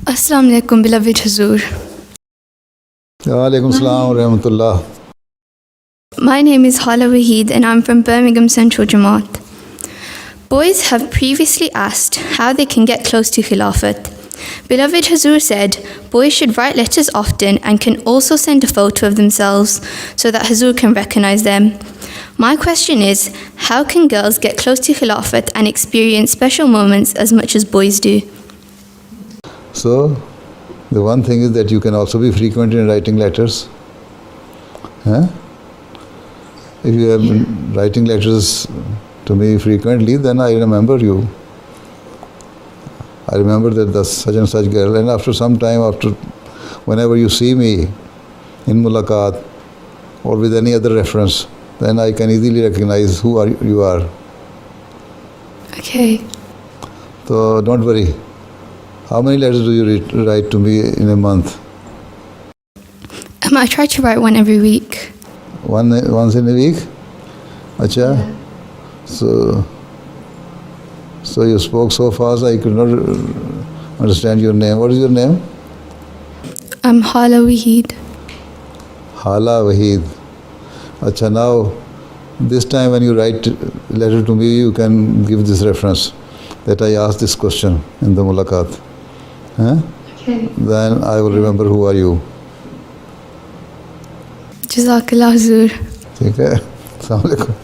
Assalamu alaikum, beloved Hazur. Waalaikum salam wa rahmatullah. My name is Hala Waheed and I'm from Birmingham Central Jamaat. Boys have previously asked how they can get close to Khilafat. Beloved Hazur said boys should write letters often and can also send a photo of themselves so that Hazur can recognize them. My question is, how can girls get close to Khilafat and experience special moments as much as boys do? So, the one thing is that you can also be frequent in writing letters. If you have been writing letters to me frequently, then I remember you. I remember that such and such girl, and after some time, whenever you see me in mulaqat or with any other reference, then I can easily recognize who you are. Okay. So don't worry. How many letters do you write to me in a month? I try to write one every week. Once in a week? Acha? Yeah. So you spoke so fast, I could not understand your name. What is your name? I'm Hala Waheed. Hala Waheed. Acha, now, this time when you write a letter to me, you can give this reference that I asked this question in the mulaqat. Okay. Then I will remember who are you. Jazakallah Hazur. ठीक है, अस्सलाम वालेकुम.